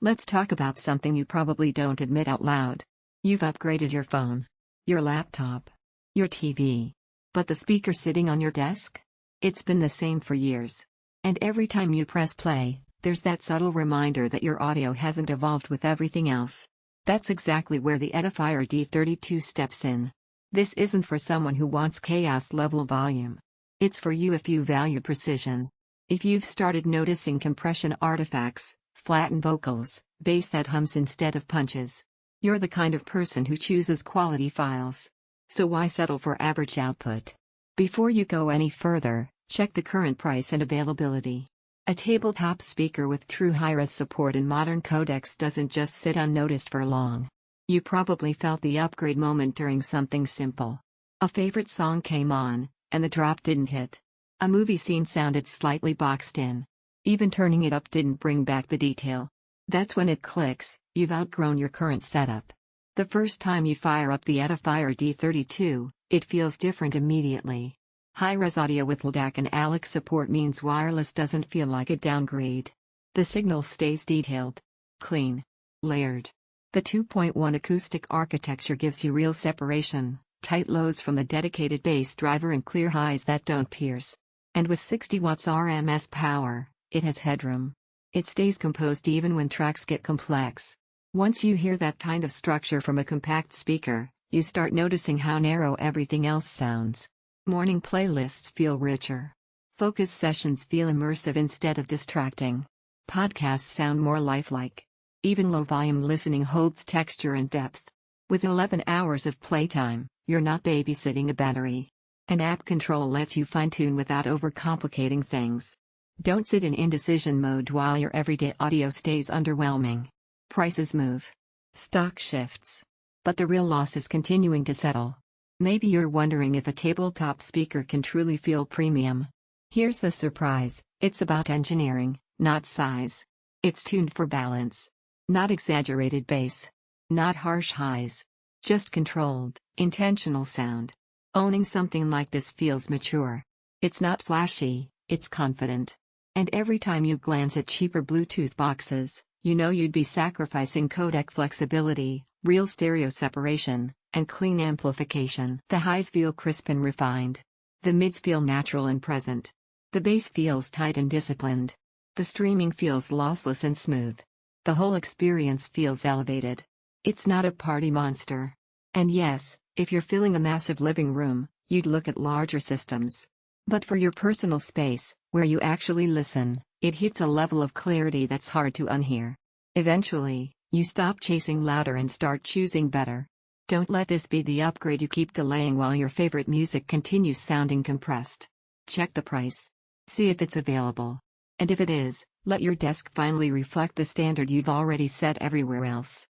Let's talk about something you probably don't admit out loud. You've upgraded your phone, your laptop, your TV. But the speaker sitting on your desk? It's been the same for years. And every time you press play, there's that subtle reminder that your audio hasn't evolved with everything else. That's exactly where the Edifier D32 steps in. This isn't for someone who wants chaos-level volume. It's for you if you value precision. If you've started noticing compression artifacts, flattened vocals, bass that hums instead of punches. You're the kind of person who chooses quality files. So why settle for average output? Before you go any further, check the current price and availability. A tabletop speaker with true high-res support and modern codecs doesn't just sit unnoticed for long. You probably felt the upgrade moment during something simple. A favorite song came on, and the drop didn't hit. A movie scene sounded slightly boxed in. Even turning it up didn't bring back the detail. That's when it clicks, you've outgrown your current setup. The first time you fire up the Edifier D32, it feels different immediately. High-res audio with LDAC and ALAC support means wireless doesn't feel like a downgrade. The signal stays detailed, clean, layered. The 2.1 acoustic architecture gives you real separation, tight lows from the dedicated bass driver and clear highs that don't pierce. And with 60 watts RMS power, it has headroom. It stays composed even when tracks get complex. Once you hear that kind of structure from a compact speaker, you start noticing how narrow everything else sounds. Morning playlists feel richer. Focus sessions feel immersive instead of distracting. Podcasts sound more lifelike. Even low-volume listening holds texture and depth. With 11 hours of playtime, you're not babysitting a battery. And app control lets you fine-tune without overcomplicating things. Don't sit in indecision mode while your everyday audio stays underwhelming. Prices move. Stock shifts. But the real loss is continuing to settle. Maybe you're wondering if a tabletop speaker can truly feel premium. Here's the surprise, it's about engineering, not size. It's tuned for balance. Not exaggerated bass. Not harsh highs. Just controlled, intentional sound. Owning something like this feels mature. It's not flashy, it's confident. And every time you glance at cheaper Bluetooth boxes, you know you'd be sacrificing codec flexibility, real stereo separation, and clean amplification. The highs feel crisp and refined. The mids feel natural and present. The bass feels tight and disciplined. The streaming feels lossless and smooth. The whole experience feels elevated. It's not a party monster. And yes, if you're filling a massive living room, you'd look at larger systems. But for your personal space, where you actually listen, it hits a level of clarity that's hard to unhear. Eventually, you stop chasing louder and start choosing better. Don't let this be the upgrade you keep delaying while your favorite music continues sounding compressed. Check the price. See if it's available. And if it is, let your desk finally reflect the standard you've already set everywhere else.